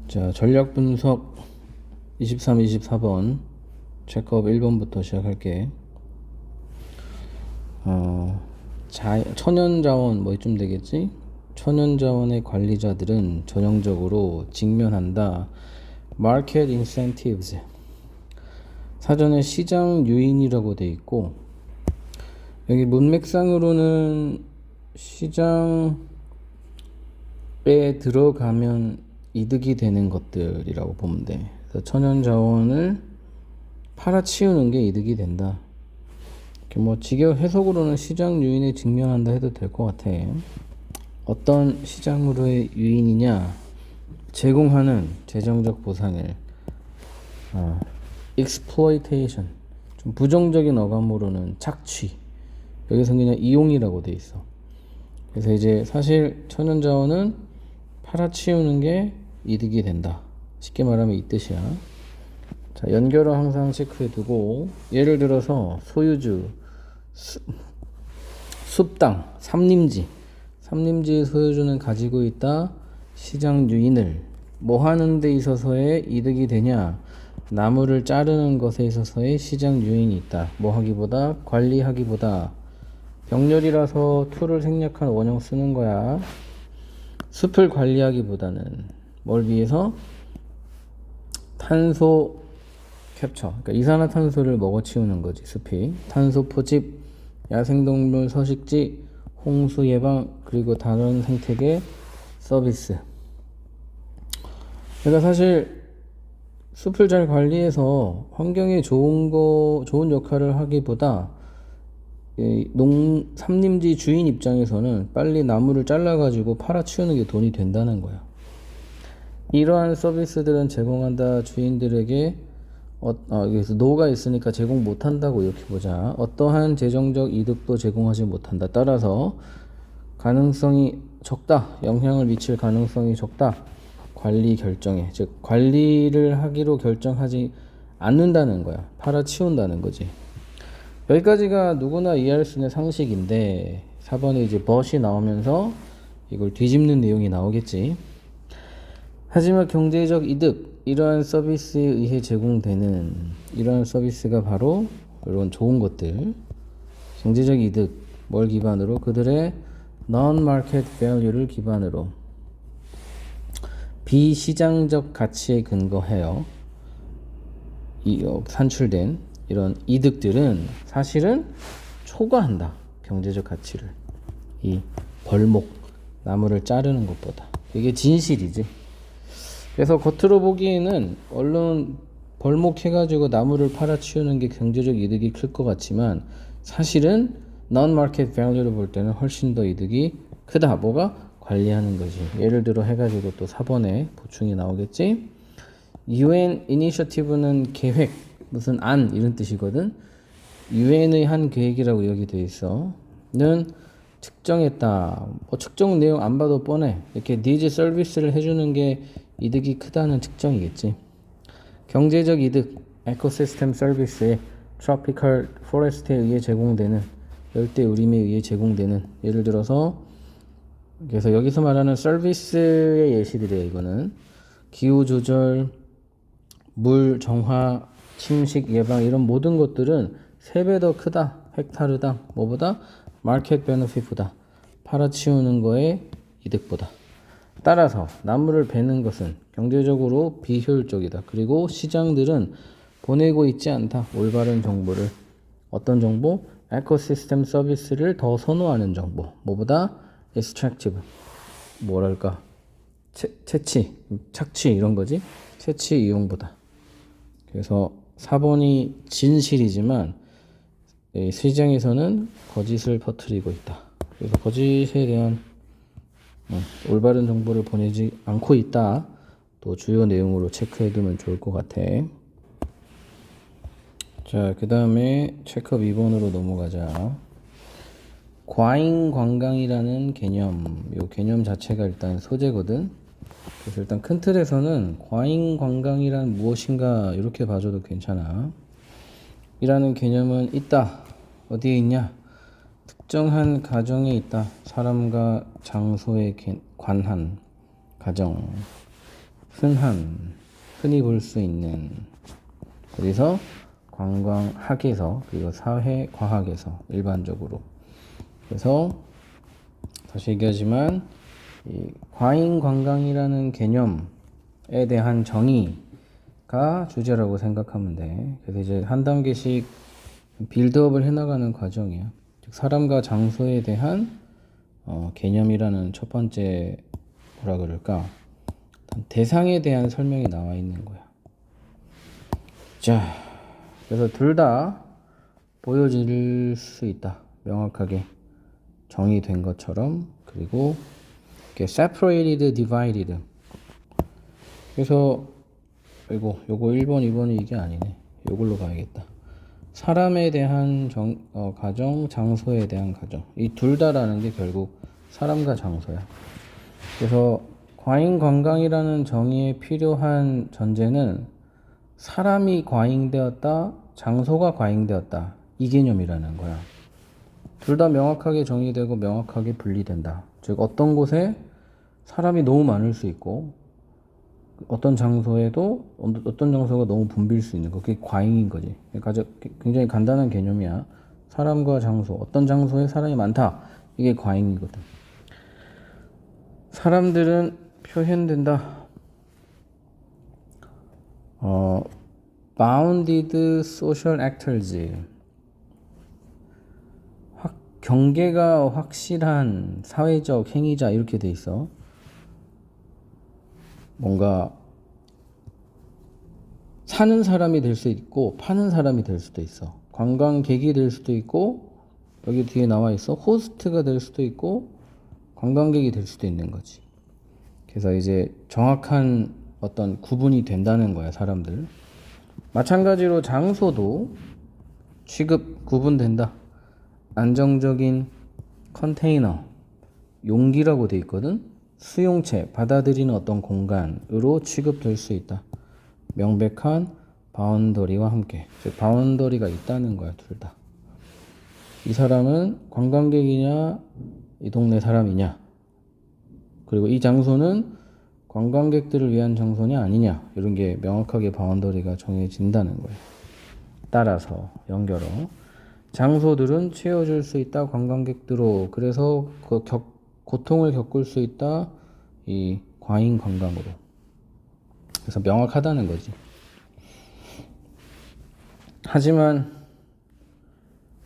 자, 전략 분석 23, 24번 체크업 1번부터 시작할게. 천연자원 뭐 이쯤 되겠지? 천연자원의 관리자들은 전형적으로 직면한다. Market incentives. 사전에 시장 유인이라고 돼 있고, 여기 문맥상으로는 시장에 들어가면 이득이 되는 것들이라고 보면 돼. 그래서 천연자원을 팔아치우는 게 이득이 된다. 뭐 직역 해석으로는 시장 유인에 직면한다 해도 될 것 같아. 어떤 시장으로의 유인이냐? 제공하는 재정적 보상을 exploitation, 좀 부정적인 어감으로는 착취, 여기서 그냥 이용이라고 돼 있어. 그래서 이제 사실 천연자원은 팔아치우는 게 이득이 된다. 쉽게 말하면 이 뜻이야. 자, 연결을 항상 체크해 두고, 예를 들어서 소유주, 숲땅, 삼림지 소유주는 가지고 있다. 시장 유인을 뭐 하는 데 있어서의 이득이 되냐? 나무를 자르는 것에 있어서의 시장 유인이 있다. 뭐 하기보다, 관리하기보다. 병렬이라서 to를 생략한 원형 쓰는 거야. 숲을 관리하기보다는 뭘 위해서? 탄소 캡처, 그러니까 이산화탄소를 먹어치우는 거지. 숲이 탄소 포집, 야생동물 서식지, 홍수 예방, 그리고 다른 생태계 서비스. 그러니까 사실 숲을 잘 관리해서 환경에 좋은 역할을 하기보다 삼림지 주인 입장에서는 빨리 나무를 잘라가지고 팔아치우는 게 돈이 된다는 거야. 이러한 서비스들은 제공한다. 주인들에게 여기서 노가 있으니까 제공 못한다고 이렇게 보자. 어떠한 재정적 이득도 제공하지 못한다. 따라서 가능성이 적다. 영향을 미칠 가능성이 적다. 관리 결정에, 즉 관리를 하기로 결정하지 않는다는 거야. 팔아치운다는 거지. 여기까지가 누구나 이해할 수 있는 상식인데 4번에 이제 but이 나오면서 이걸 뒤집는 내용이 나오겠지. 하지만 경제적 이득, 이러한 서비스에 의해 제공되는 이러한 서비스가 바로 이런 좋은 것들, 경제적 이득, 뭘 기반으로? 그들의 non-market value를 기반으로 비시장적 가치에 근거해요. 산출된 이런 이득들은 사실은 초과한다. 경제적 가치를. 이 벌목, 나무를 자르는 것보다. 이게 진실이지. 그래서 겉으로 보기에는 얼른 벌목해가지고 나무를 팔아치우는 게 경제적 이득이 클 것 같지만 사실은 non-market value를 볼 때는 훨씬 더 이득이 크다. 뭐가? 관리하는 거지. 예를 들어 해가지고 또 4번에 보충이 나오겠지. UN initiative는 계획, 무슨 안 이런 뜻이거든. UN의 한 계획이라고 여기 돼 있어. 는 측정했다. 뭐 측정 내용 안 봐도 뻔해. 이렇게 니즈 서비스를 해주는 게 이득이 크다는 측정이겠지. 경제적 이득, 에코시스템 서비스에 트로피컬 포레스트에 의해 제공되는, 열대 우림에 의해 제공되는, 예를 들어서 그래서 여기서 말하는 서비스의 예시들이에요. 이거는 기후 조절, 물 정화, 침식 예방 이런 모든 것들은 3배 더 크다. 헥타르당 뭐보다? 마켓 베너핏보다, 팔아치우는 거에 이득보다. 따라서 나무를 베는 것은 경제적으로 비효율적이다. 그리고 시장들은 보내고 있지 않다. 올바른 정보를. 어떤 정보? 에코시스템 서비스를 더 선호하는 정보. 뭐보다? extractive. 뭐랄까? 착취 이런 거지. 채취 이용보다. 그래서 4번이 진실이지만 시장에서는 거짓을 퍼뜨리고 있다. 그래서 거짓에 대한 올바른 정보를 보내지 않고 있다. 또 주요 내용으로 체크해두면 좋을 것 같아. 자, 그 다음에 체크업 2번으로 넘어가자. 과잉관광이라는 개념, 이 개념 자체가 일단 소재거든. 그래서 일단 큰 틀에서는 과잉관광이란 무엇인가 이렇게 봐줘도 괜찮아. 이라는 개념은 있다. 어디에 있냐? 특정한 가정에 있다. 사람과 장소에 관한 가정. 흔히 볼 수 있는. 그래서 관광학에서 그리고 사회과학에서 일반적으로. 그래서 다시 얘기하지만 이 과잉관광이라는 개념에 대한 정의가 주제라고 생각하면 돼. 그래서 이제 한 단계씩 빌드업을 해나가는 과정이야. 즉 사람과 장소에 대한 개념이라는 첫 번째 뭐라 그럴까? 대상에 대한 설명이 나와 있는 거야. 자, 그래서 둘 다 보여질 수 있다. 명확하게 정의된 것처럼. 그리고 이렇게 separated, divided. 그래서 요거 1번, 2번이 이게 아니네. 요걸로 가야겠다. 사람에 대한 가정, 장소에 대한 가정. 이 둘 다라는 게 결국 사람과 장소야. 그래서 과잉관광이라는 정의에 필요한 전제는 사람이 과잉되었다, 장소가 과잉되었다. 이 개념이라는 거야. 둘 다 명확하게 정의되고 명확하게 분리된다. 즉 어떤 곳에 사람이 너무 많을 수 있고 어떤 장소에도 어떤 장소가 너무 붐빌 수 있는 거. 그게 과잉인 거지. 그러니까 굉장히 간단한 개념이야. 사람과 장소, 어떤 장소에 사람이 많다. 이게 과잉이거든. 사람들은 표현된다. bounded social actors. 경계가 확실한 사회적 행위자 이렇게 돼 있어. 뭔가 사는 사람이 될 수 있고 파는 사람이 될 수도 있어. 관광객이 될 수도 있고 여기 뒤에 나와 있어. 호스트가 될 수도 있고 관광객이 될 수도 있는 거지. 그래서 이제 정확한 어떤 구분이 된다는 거야, 사람들. 마찬가지로 장소도 취급 구분된다. 안정적인 컨테이너, 용기라고 돼 있거든. 수용체, 받아들이는 어떤 공간으로 취급될 수 있다. 명백한 바운더리와 함께. 즉 바운더리가 있다는 거야, 둘 다. 이 사람은 관광객이냐 이 동네 사람이냐, 그리고 이 장소는 관광객들을 위한 장소냐 아니냐, 이런 게 명확하게 바운더리가 정해진다는 거예요. 따라서 연결어 장소들은 채워줄 수 있다, 관광객들로. 그래서 그 고통을 겪을 수 있다, 이 과잉 관광으로. 그래서 명확하다는 거지. 하지만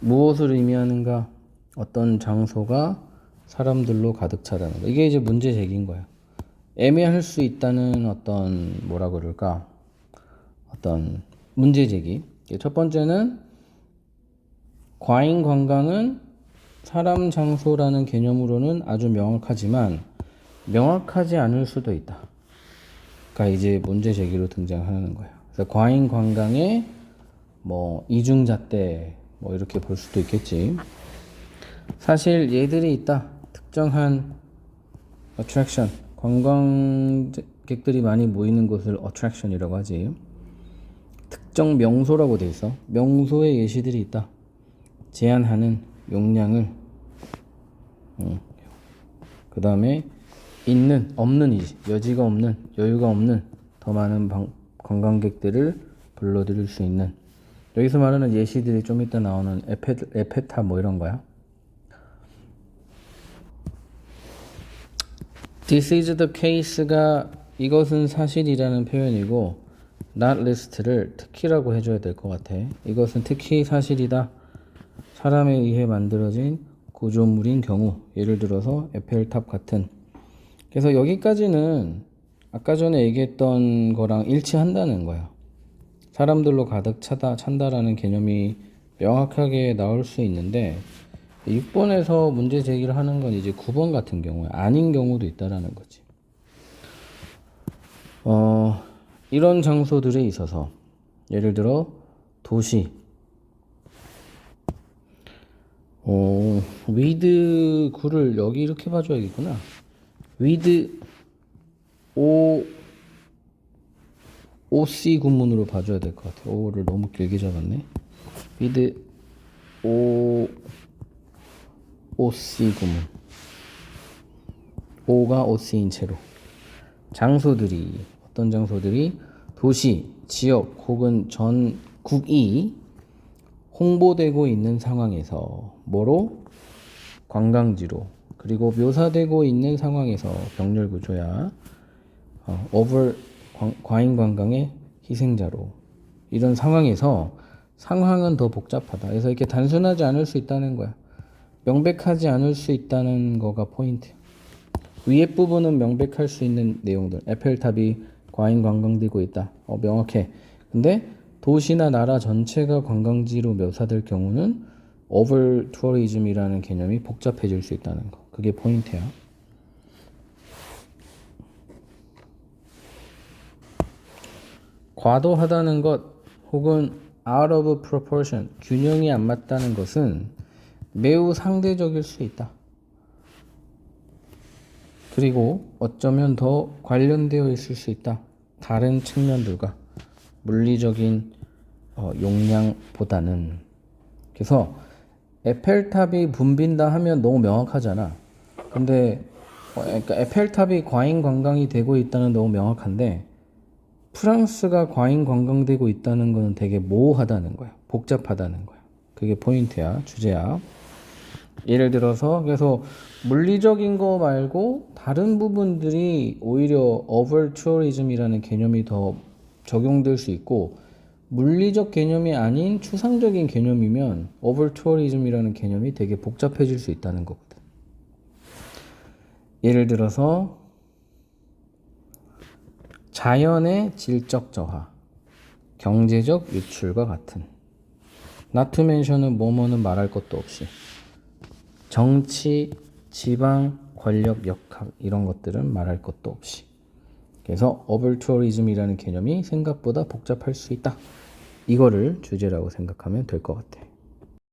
무엇을 의미하는가? 어떤 장소가 사람들로 가득 차다는 거. 이게 이제 문제 제기인 거야. 애매할 수 있다는 어떤 뭐라 그럴까? 어떤 문제 제기. 첫 번째는 과잉 관광은 사람 장소라는 개념으로는 아주 명확하지만 명확하지 않을 수도 있다. 그러니까 이제 문제 제기로 등장하는 거야. 그래서 과잉 관광의 뭐 이중잣대 뭐 이렇게 볼 수도 있겠지. 사실 얘들이 있다. 특정한 attraction, 관광객들이 많이 모이는 곳을 attraction이라고 하지. 특정 명소라고 돼 있어. 명소의 예시들이 있다. 제한하는 용량을, 그 다음에 있는, 없는이지. 여지가 없는, 여유가 없는 더 많은 관광객들을 불러들일 수 있는. 여기서 말하는 예시들이 좀 이따 나오는 에페탑 뭐 이런 거야. This is the case가 이것은 사실이라는 표현이고 not list를 특히라고 해줘야 될 것 같아. 이것은 특히 사실이다. 사람에 의해 만들어진 구조물인 경우, 예를 들어서 에펠탑 같은. 그래서 여기까지는 아까 전에 얘기했던 거랑 일치한다는 거야. 사람들로 가득 찬다라는 개념이 명확하게 나올 수 있는데 6번에서 문제 제기를 하는 건 이제 9번 같은 경우에 아닌 경우도 있다라는 거지. 이런 장소들에 있어서 예를 들어 도시, with 구를 여기 이렇게 봐줘야겠구나. with OC 구문으로 봐줘야 될 것 같아. O를 너무 길게 잡았네. with OC 구문. O가 OC인 채로 장소들이 어떤 장소들이 도시, 지역 혹은 전국이 홍보되고 있는 상황에서 뭐로? 관광지로. 그리고 묘사되고 있는 상황에서 병렬 구조야. 과잉 관광의 희생자로. 이런 상황에서 상황은 더 복잡하다. 그래서 이렇게 단순하지 않을 수 있다는 거야. 명백하지 않을 수 있다는 거가 포인트야. 위에 부분은 명백할 수 있는 내용들. 에펠탑이 과잉 관광되고 있다. 명확해. 근데 도시나 나라 전체가 관광지로 묘사될 경우는 오버 투어리즘이라는 개념이 복잡해질 수 있다는 거. 그게 포인트야. 과도하다는 것 혹은 out of proportion, 균형이 안 맞다는 것은 매우 상대적일 수 있다. 그리고 어쩌면 더 관련되어 있을 수 있다. 다른 측면들과 물리적인 용량보다는. 그래서 에펠탑이 붐빈다 하면 너무 명확하잖아. 근데 그러니까 에펠탑이 과잉 관광이 되고 있다는 너무 명확한데 프랑스가 과잉 관광되고 있다는 건 되게 모호하다는 거야. 복잡하다는 거야. 그게 포인트야. 주제야. 예를 들어서 그래서 물리적인 거 말고 다른 부분들이 오히려 오버 투어리즘이라는 개념이 더 적용될 수 있고 물리적 개념이 아닌 추상적인 개념이면 오버 투어리즘이라는 개념이 되게 복잡해질 수 있다는 거거든. 예를 들어서 자연의 질적 저하, 경제적 유출과 같은. not to mention은 뭐뭐는 말할 것도 없이 정치, 지방, 권력, 역학 이런 것들은 말할 것도 없이. 그래서 오버 투어리즘이라는 개념이 생각보다 복잡할 수 있다. 이거를 주제라고 생각하면 될 것 같아.